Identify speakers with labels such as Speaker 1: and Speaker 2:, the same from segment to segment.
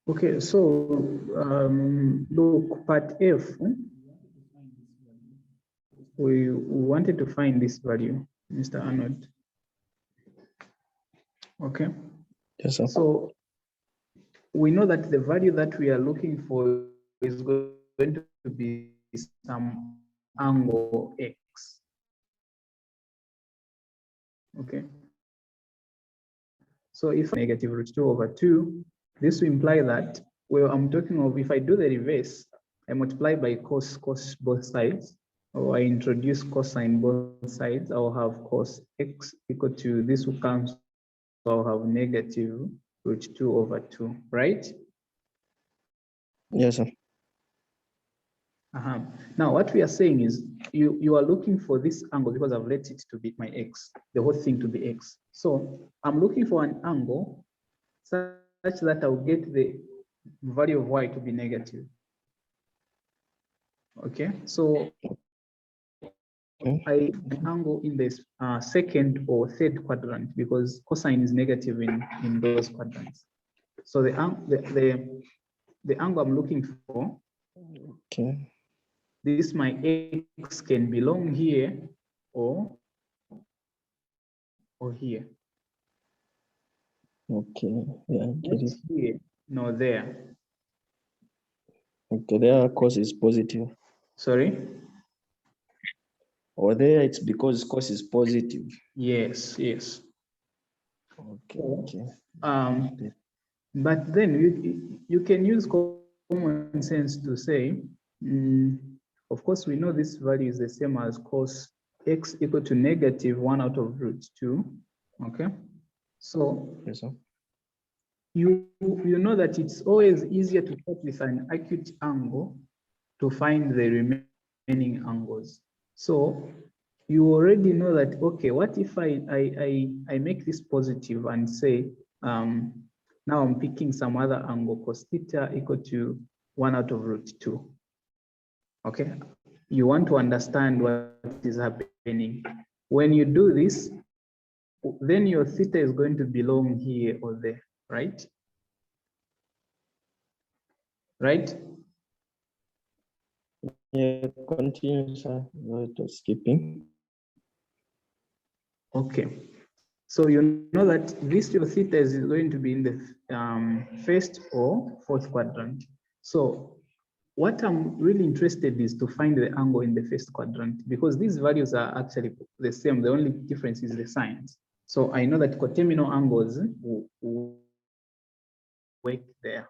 Speaker 1: Okay, so look, part F, we wanted to find this value, Mr. Arnold. Okay.
Speaker 2: Yes, sir.
Speaker 1: So we know that the value that we are looking for is going to be some angle X. Okay. So if negative root 2 over 2, this will imply that, well, I'm talking of if I do the reverse, I multiply by cos both sides, or I introduce cosine both sides, I'll have cos X equal to this will come, so I'll have negative root 2 over 2, right?
Speaker 2: Yes, sir.
Speaker 1: Now, what we are saying is you are looking for this angle because I've let it to be my X, the whole thing to be X. So I'm looking for an angle such that I'll get the value of Y to be negative. Okay, so I angle in this second or third quadrant because cosine is negative in those quadrants. So the angle I'm looking for,
Speaker 2: Okay.
Speaker 1: this my X can belong here or here.
Speaker 2: Okay. Yeah, get it.
Speaker 1: Here, no, there.
Speaker 2: Okay, there cos is positive.
Speaker 1: Sorry?
Speaker 2: Or there it's because cos is positive.
Speaker 1: Yes, yes.
Speaker 2: Okay, okay.
Speaker 1: But then you can use common sense to say, of course, we know this value is the same as cos X equal to negative 1 out of root 2. Okay. So
Speaker 2: yes, sir.
Speaker 1: you know that it's always easier to start with an acute angle to find the remaining angles. So you already know that, okay, what if I make this positive and say, now I'm picking some other angle, cos theta equal to 1 out of root 2. Okay, you want to understand what is happening. When you do this, then your theta is going to belong here or there, right? Right?
Speaker 2: Yeah, continue, sir. Skipping.
Speaker 1: Okay. So you know that this your theta is going to be in the first or fourth quadrant. So what I'm really interested is to find the angle in the first quadrant because these values are actually the same. The only difference is the signs. So I know that coterminal angles will work there.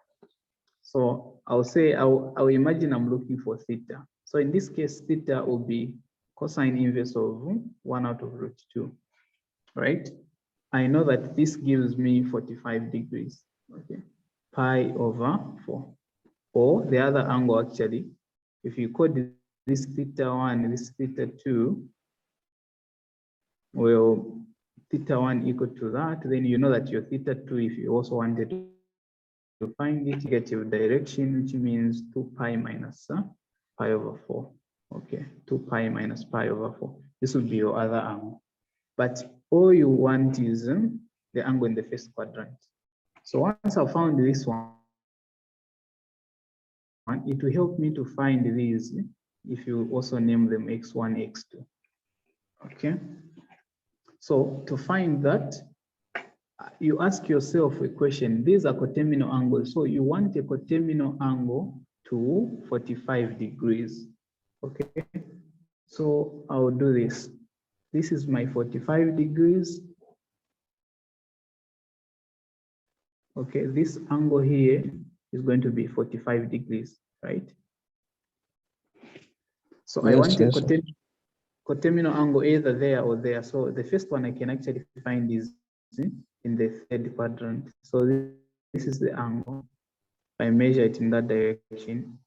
Speaker 1: So I'll say, I'll imagine I'm looking for theta. So in this case, theta will be cosine inverse of 1 out of root 2, right? I know that this gives me 45 degrees, okay? Pi over 4. Or the other angle actually, if you code this theta 1, this theta 2, well, theta 1 equal to that, then you know that your theta 2, if you also wanted to find it, negative direction, which means 2 pi minus pi over 4. Okay, 2 pi minus pi over 4. This would be your other angle. But all you want is the angle in the first quadrant. So once I found this one, it will help me to find these if you also name them x1, x2. Okay. So to find that, you ask yourself a question. These are coterminal angles. So you want a coterminal angle to 45 degrees. Okay. So I'll do this. This is my 45 degrees. Okay, this angle here is going to be 45 degrees, right? So
Speaker 2: Yes,
Speaker 1: I want a
Speaker 2: yes,
Speaker 1: coterminal angle either there or there. So the first one I can actually find is in the third quadrant. So this is the angle. I measure it in that direction.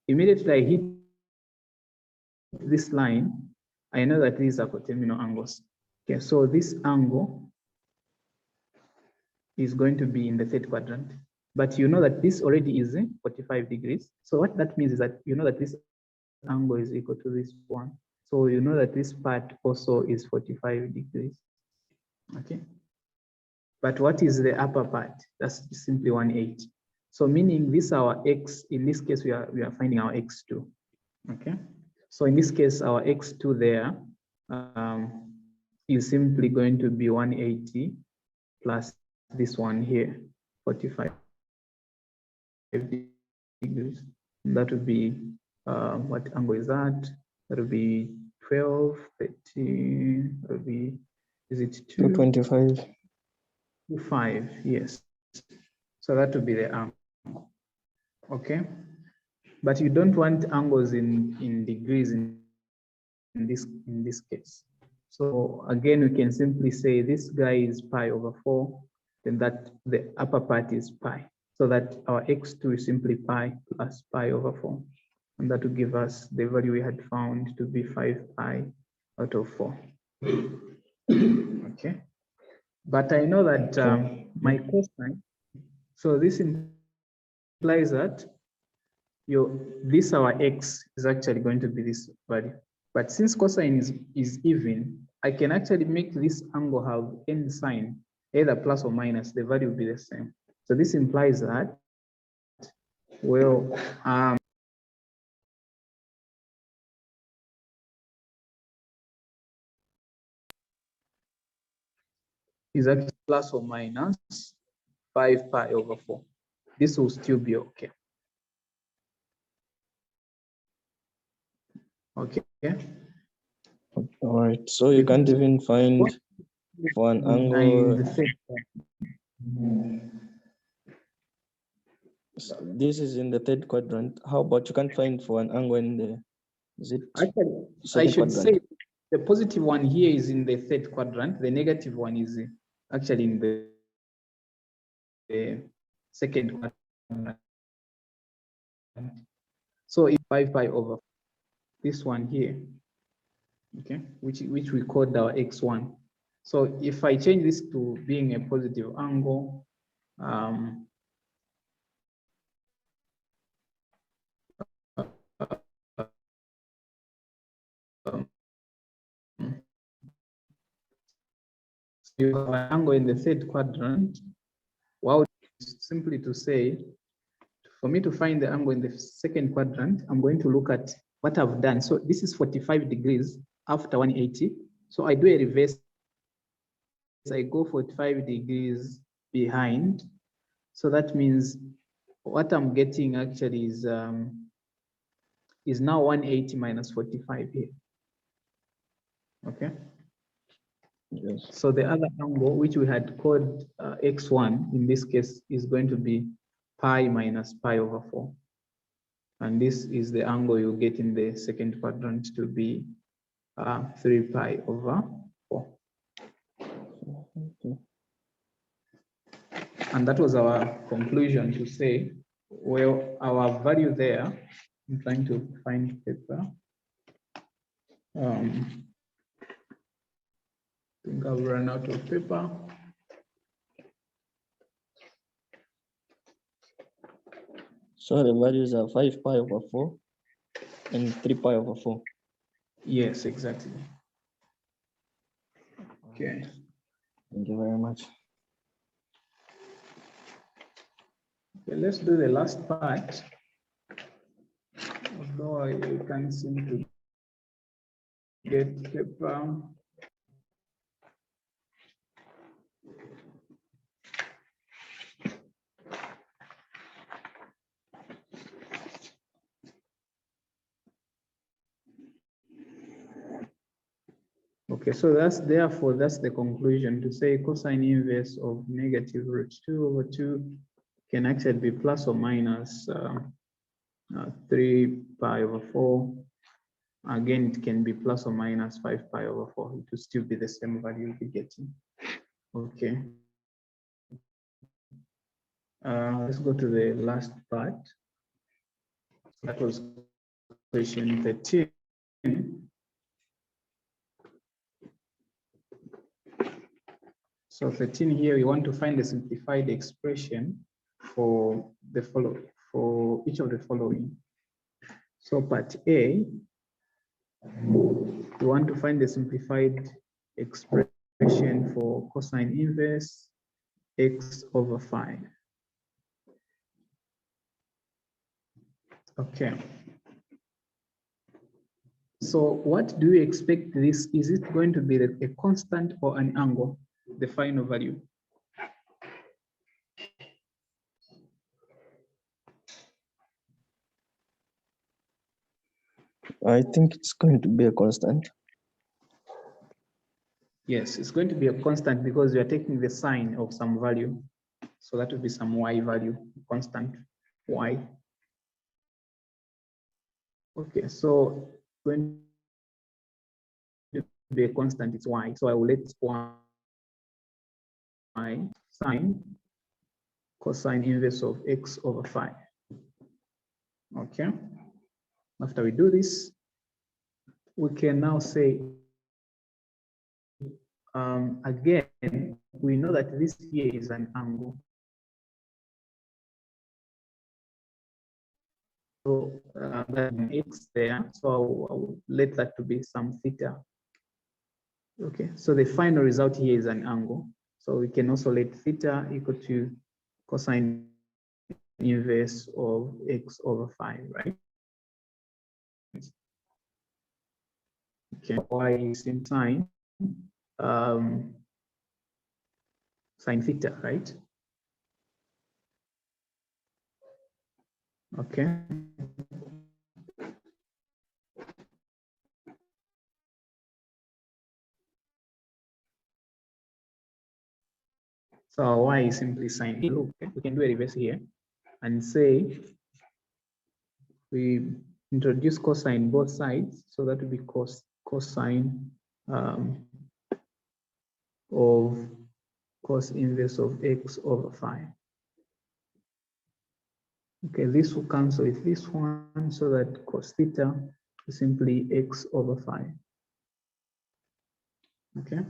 Speaker 1: Immediately I hit this line, I know that these are coterminal angles. Okay, so this angle is going to be in the third quadrant. But you know that this already is 45 degrees. So what that means is that you know that this angle is equal to this one. So you know that this part also is 45 degrees. Okay. But what is the upper part? That's simply 180. So meaning this our x, in this case, we are finding our x2. Okay. So in this case, our x2 there is simply going to be 180 plus this one here, 45 degrees. That would be, what angle is that? That would be 12, 13, that would be, is it
Speaker 2: 225.
Speaker 1: 5, yes. So that would be the angle, okay? But you don't want angles in degrees in this case. So again, we can simply say this guy is pi over 4, then that the upper part is pi. So that our x2 is simply pi plus pi over 4. And that will give us the value we had found to be 5 pi out of 4. Okay. But I know that my cosine, so this implies that this our x is actually going to be this value. But since cosine is even, I can actually make this angle have any sign, either plus or minus, the value will be the same. So this implies that, well, is actually plus or minus 5 pi over 4. This will still be okay. Okay.
Speaker 2: All right. So you can't even find for an angle. This is in the third quadrant. How about you can't find for an angle in the, is it
Speaker 1: actually, I
Speaker 2: second
Speaker 1: should
Speaker 2: quadrant?
Speaker 1: say the positive one here is in the third quadrant. The negative one is actually in the second quadrant. So if 5 pi over this one here, okay, which we called our x1. So if I change this to being a positive angle, you have an angle in the third quadrant. Well, simply to say, for me to find the angle in the second quadrant, I'm going to look at what I've done. So this is 45 degrees after 180. So I do a reverse. I go 45 degrees behind. So that means what I'm getting actually is now 180 minus 45 here. Okay.
Speaker 2: Yes.
Speaker 1: So the other angle, which we had called x1, in this case, is going to be pi minus pi over 4. And this is the angle you get in the second quadrant to be 3 pi over 4.
Speaker 2: Okay.
Speaker 1: And that was our conclusion to say, well, our value there, I'm trying to find paper. I think I've run out of paper.
Speaker 2: So the values are 5 pi over 4 and 3 pi over 4.
Speaker 1: Yes, exactly. Okay.
Speaker 2: Thank you very much.
Speaker 1: Okay, let's do the last part. Although I can't seem to get paper. Okay, so that's the conclusion to say cosine inverse of negative root 2 over 2 can actually be plus or minus 3 pi over 4. Again, it can be plus or minus 5 pi over 4. It will still be the same value you'll be getting. Okay. Let's go to the last part. That was question 13. So 13 here, we want to find the simplified expression for the following, for each of the following. So part A, we want to find the simplified expression for cosine inverse x over 5. Okay. So what do you expect this? Is it going to be a constant or an angle, the final value?
Speaker 2: I think it's going to be a constant.
Speaker 1: Yes, it's going to be a constant because you are taking the sign of some value. So that would be some y value, constant y. Okay, so going to be a constant, it's y. So I will let y sine cosine inverse of x over 5. Okay. After we do this, we can now say, again, we know that this here is an angle. So that x there, so I'll let that to be some theta. Okay, so the final result here is an angle. So we can also let theta equal to cosine inverse of x over 5, right? Okay, y is in sine, sine theta, right? Okay. So y is simply sine. Look, we can do a reverse here and say we introduce cosine both sides, so that will be cosine of cos inverse of x over 5. Okay, this will cancel with this one, so that cos theta is simply x over 5. Okay.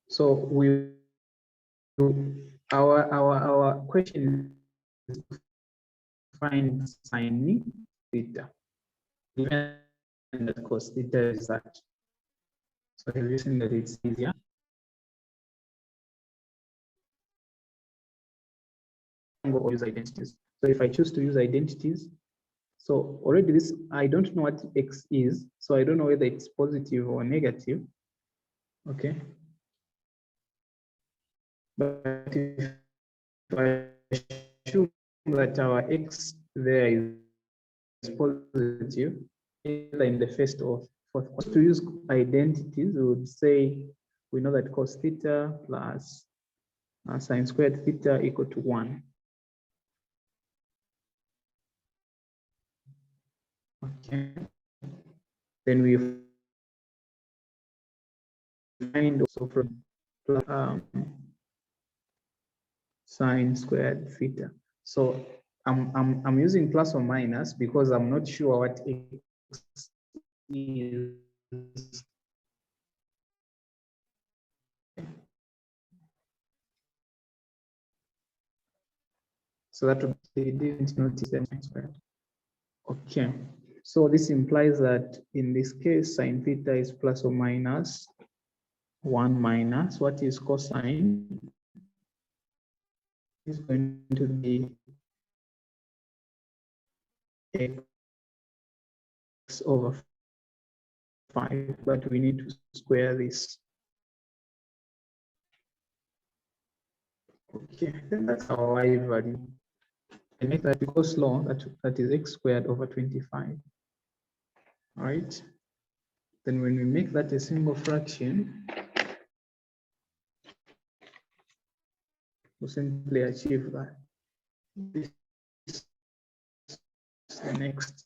Speaker 1: So our question is to find sine theta, given that cos theta is that. So the reason that it's easier. Or use identities. So if I choose to use identities, so already this, I don't know what x is, so I don't know whether it's positive or negative. Okay. But if I assume that our x there is positive, either in the first or fourth quarter, to use identities, we would say we know that cos theta plus sine squared theta equal to 1. Okay. Then we find also from sine squared theta. So I'm using plus or minus because I'm not sure what x is. So that would be, didn't notice the sine squared. Okay. So this implies that in this case, sine theta is plus or minus 1 minus what is cosine is going to be x over 5, but we need to square this. Okay, then that's our y value. And make that because law, that is x squared over 25. All right. Then when we make that a single fraction, we simply achieve that. This is the next.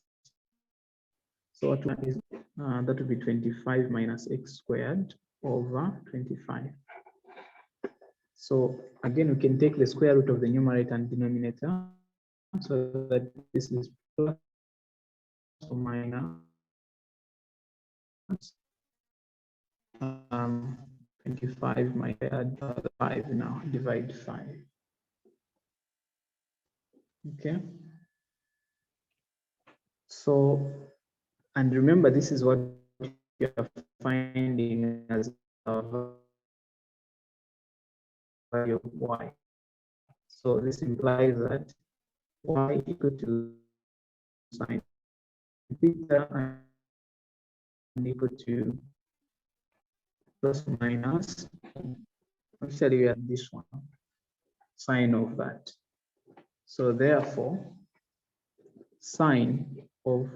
Speaker 1: So what is that would be 25 minus x squared over 25. So again, we can take the square root of the numerator and denominator, so that this is plus or minus 25 minus 5 now, divide 5. Okay. So, and remember, this is what you are finding as a value of y. So So this implies that y equal to sine theta and equal to plus minus, actually we have this one, sine of that. So therefore, sine of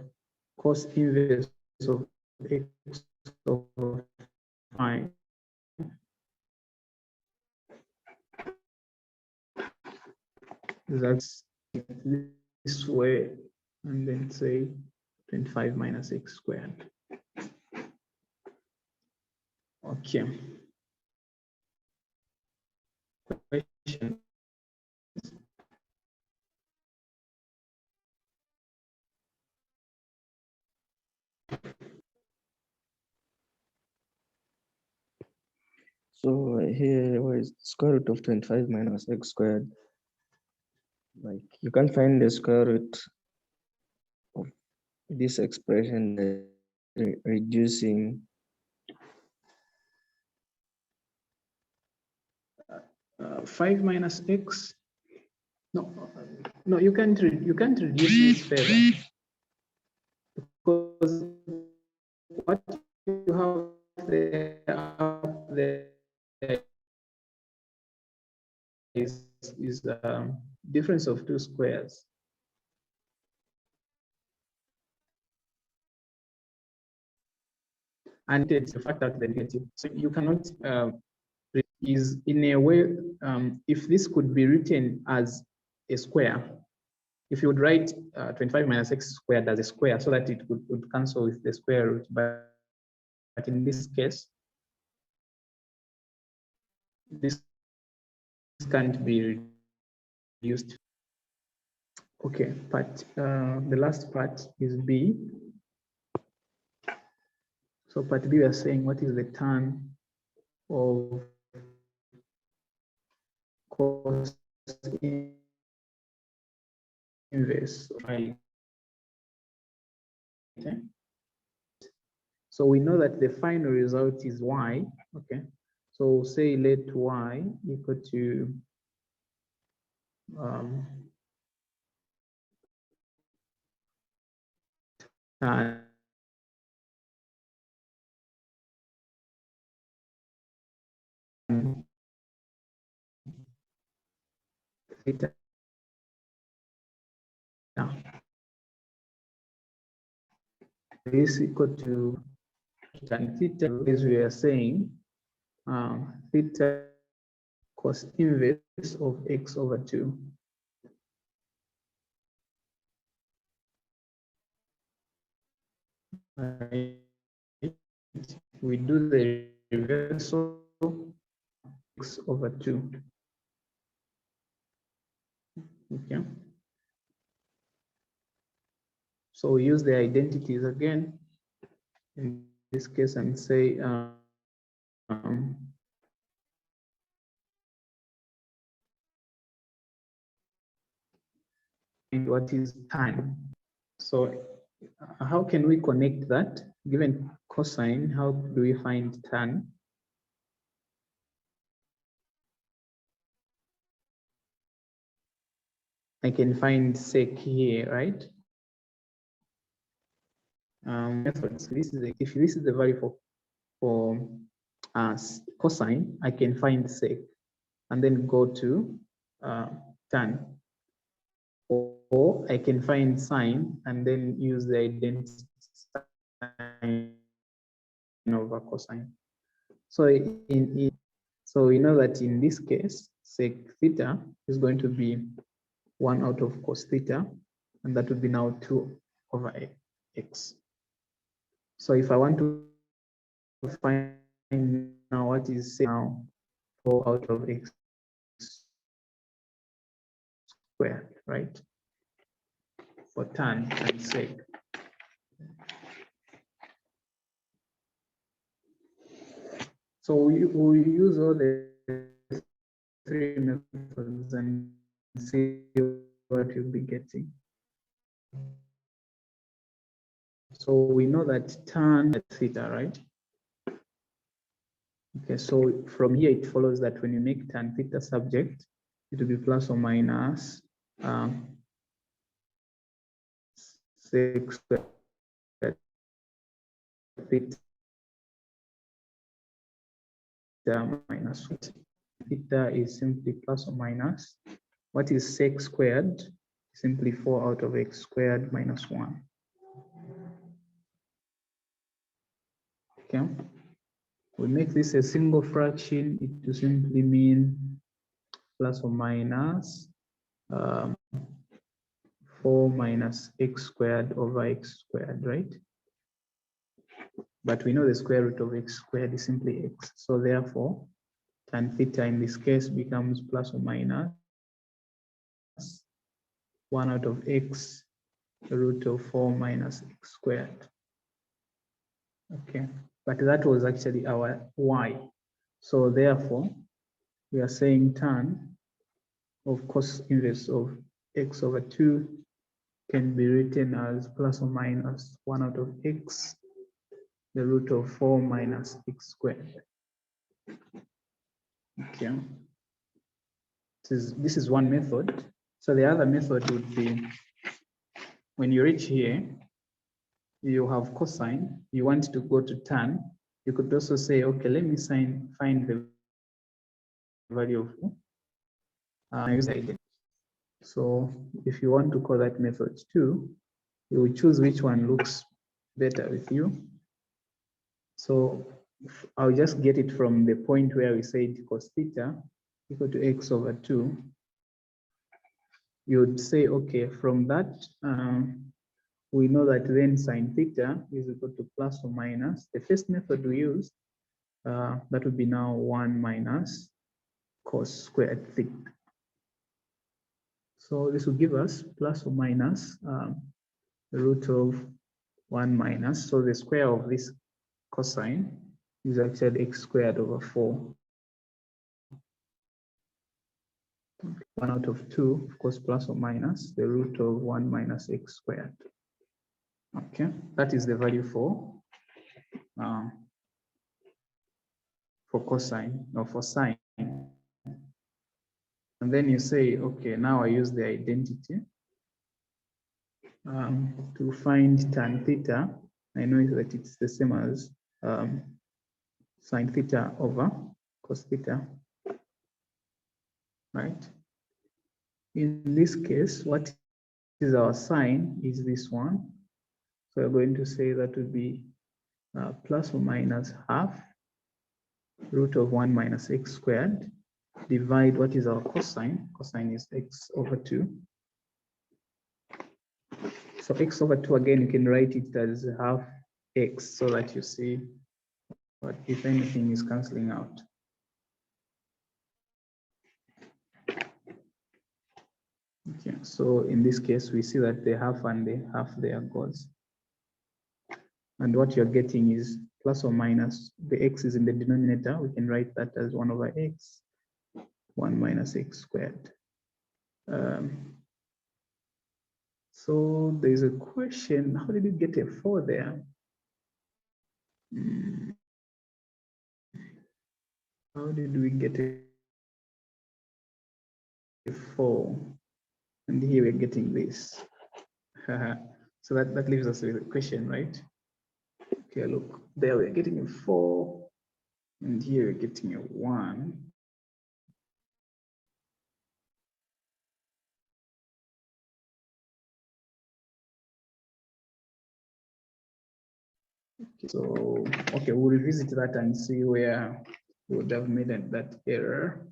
Speaker 1: cos inverse of x over phi that's this way, and then say 25 minus x squared. Okay. Question.
Speaker 2: So here, where is square root of 25 minus x squared? Like you can find the square root of this expression reducing
Speaker 1: 5 minus x. No, you can't reduce this further, because what you have there up there is difference of two squares. And it's the fact that the negative, so you cannot is in a way, if this could be written as a square, if you would write 25 minus x squared as a square so that it would cancel with the square root, but in this case, this can't be reduced. Okay, but the last part is B. So part B, we are saying what is the tan of cos inverse, right? Okay. So we know that the final result is y. Okay. So say let y equal to tan theta. This equal to tan theta, as we are saying, theta cos inverse of x over 2. Right. We do the reversal x over 2. Okay. So we use the identities again in this case and say what is tan. So how can we connect that? Given cosine, how do we find tan? I can find sec here, right? Methods. This is if this is the value for cosine, I can find sec and then go to tan. Or I can find sine and then use the identity sine over cosine. So so we know that in this case, sec theta is going to be 1 out of cos theta, and that would be now 2 over x. So if I want to find now what is now 4 out of x squared, right? For tan and sec. So we use all the 3 methods and see what you'll be getting. So we know that tan theta, right? Okay, so from here it follows that when you make tan theta subject, it will be plus or minus 6 squared theta minus theta is simply plus or minus. What is sec squared? Simply 4 out of x squared minus 1. Okay. We make this a single fraction, it will simply mean plus or minus 4 minus x squared over x squared, right? But we know the square root of x squared is simply x. So therefore, tan theta in this case becomes plus or minus 1 out of x root of 4 minus x squared. Okay, but that was actually our y. So therefore, we are saying tan of cos inverse of x over 2 can be written as plus or minus 1 out of x, the root of 4 minus x squared. Okay. This is one method. So the other method would be when you reach here, you have cosine, you want to go to tan, you could also say, okay, let me find the value of use the identity. So if you want to call that method 2, you will choose which one looks better with you. So I'll just get it from the point where we said cos theta equal to x over 2. You would say, okay, from that, we know that then sine theta is equal to plus or minus. The first method we used, that would be now 1 minus cos squared theta. So this will give us plus or minus the root of 1 minus. So the square of this cosine is actually x squared over 4. 1 out of 2, of course, plus or minus the root of 1 minus x squared. Okay, that is the value for cosine or for sine. And then you say, okay, now I use the identity to find tan theta. I know that it's the same as sine theta over cos theta, right? In this case, what is our sine is this one. So we're going to say that would be plus or minus half root of 1 minus x squared divide what is our cosine. Cosine is x over 2. So x over 2, again, you can write it as half x so that you see what, if anything, is cancelling out. Okay, so in this case, we see that the half and the half there goes. And what you're getting is plus or minus, the x is in the denominator, we can write that as 1 over x, 1 minus x squared. So there's a question, how did you get a 4 there? How did we get a 4? And here we're getting this. So that leaves us with a question, right? Okay, look, there we're getting a 4, and here we're getting a 1. So, okay, we'll revisit that and see where we would have made that error.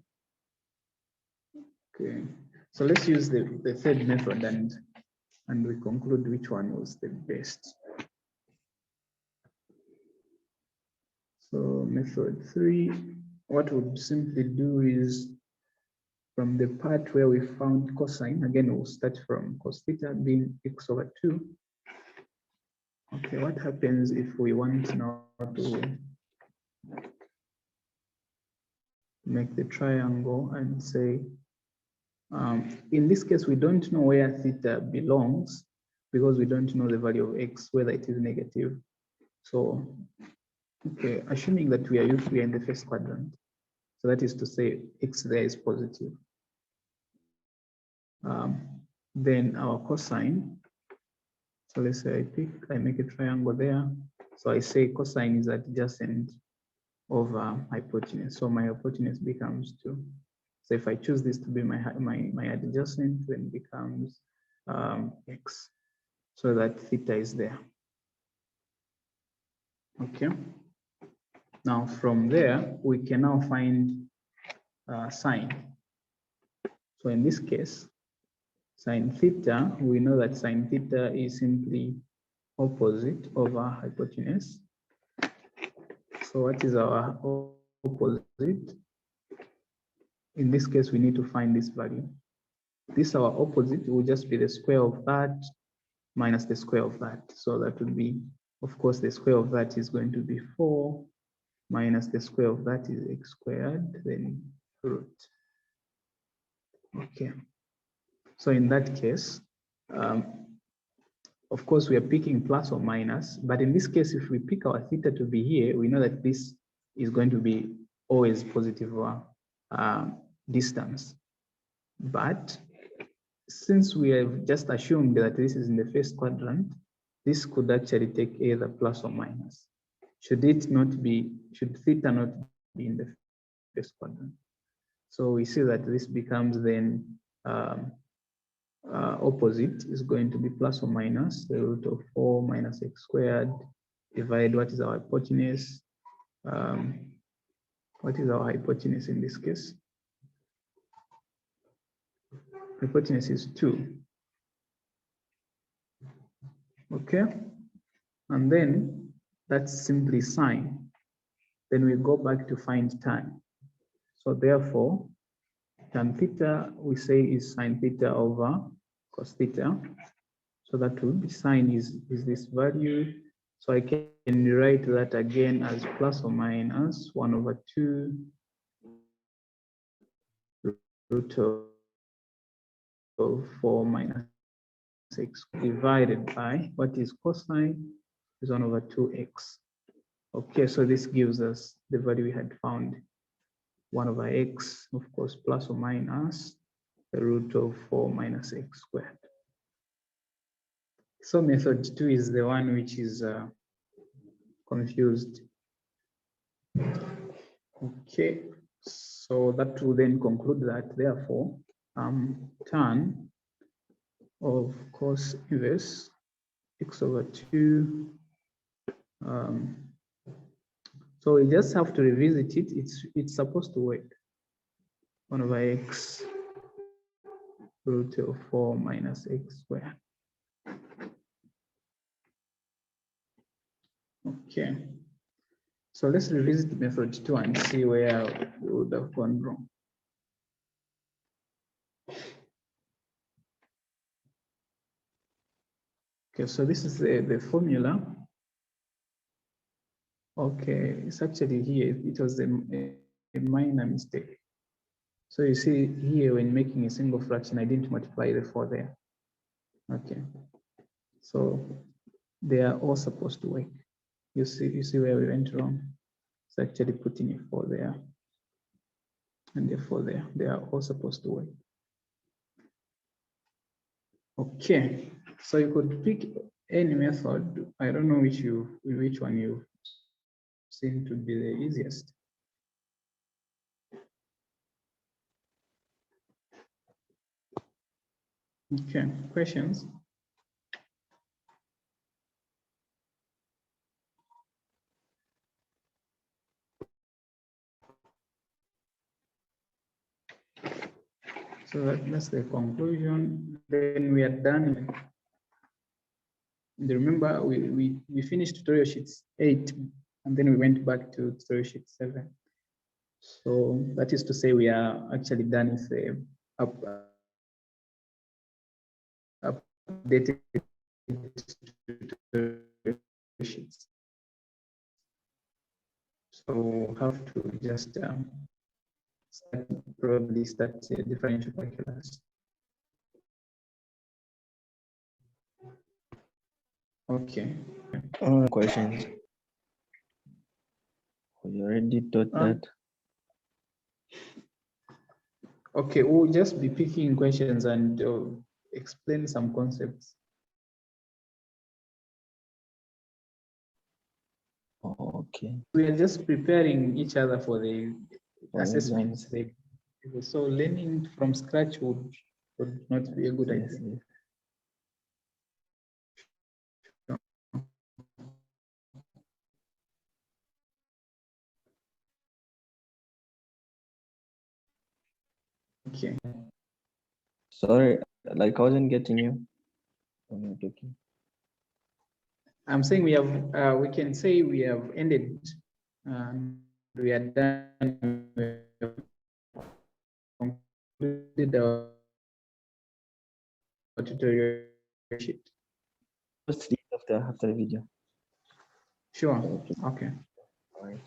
Speaker 1: Okay, so let's use the third method and we conclude which one was the best. So method 3, what we'll simply do is from the part where we found cosine, again, we'll start from cos theta being x over 2. Okay, what happens if we want now to make the triangle and say, in this case, we don't know where theta belongs because we don't know the value of x, whether it is negative. So, okay, assuming that we are in the first quadrant, so that is to say x there is positive. Then our cosine. So let's say I make a triangle there. So I say cosine is adjacent over hypotenuse. So my hypotenuse becomes 2. So if I choose this to be my adjacent, then it becomes x. So that theta is there. Okay. Now from there, we can now find sine. So in this case, sine theta, we know that sine theta is simply opposite over hypotenuse. So what is our opposite? In this case, we need to find this value. This our opposite will just be the square of that minus the square of that. So that would be, of course, the square of that is going to be 4 minus the square of that is x squared, then root. Okay. So in that case, of course, we are picking plus or minus, but in this case, if we pick our theta to be here, we know that this is going to be always positive distance. But since we have just assumed that this is in the first quadrant, this could actually take either plus or minus. Should theta not be in the first quadrant? So we see that this becomes then opposite is going to be plus or minus the root of 4 minus x squared divide what is our hypotenuse. What is our hypotenuse in this case? Hypotenuse is 2. Okay, and then that's simply sine. Then we go back to find tan. So therefore, tan theta we say is sine theta over cos theta. So that would be sine is this value. So I can rewrite that again as plus or minus 1 over 2 root of 4 minus x divided by what is cosine is 1 over 2x. Okay, so this gives us the value we had found, 1 over x, of course, plus or minus the root of 4 minus x squared. So method 2 is the one which is confused. Okay, so that will then conclude that therefore tan of cos inverse x over 2. So we just have to revisit it. It's supposed to work. 1 over x root of 4 minus x squared. Okay. So let's revisit method 2 and see where we would have gone wrong. Okay, so this is the formula. Okay, it's actually here. It was a minor mistake. So you see here, when making a single fraction, I didn't multiply the 4 there. Okay, so they are all supposed to work. You see where we went wrong. It's actually putting a 4 there and a 4 there. They are all supposed to work. Okay, so you could pick any method. I don't know which one you seem to be the easiest. Okay, questions? So that's the conclusion. Then we are done. And remember, we finished tutorial sheets 8, and then we went back to tutorial sheet 7. So that is to say we are actually done with the updated tutorial sheets. So we'll have to just probably start differential calculus. Okay.
Speaker 2: Questions? You already taught that.
Speaker 1: Okay, we'll just be picking questions and explain some concepts.
Speaker 2: Okay.
Speaker 1: We are just preparing each other for the
Speaker 2: For
Speaker 1: assessments.
Speaker 2: exams.
Speaker 1: So learning from scratch would not be a good
Speaker 2: Yes,
Speaker 1: idea.
Speaker 2: yes.
Speaker 1: Okay.
Speaker 2: Sorry, like I wasn't getting you when you're talking.
Speaker 1: I'm saying we have, we can say we have ended. We are done. We have concluded our tutorial sheet.
Speaker 2: Post it after the video.
Speaker 1: Sure. Okay.
Speaker 2: All right.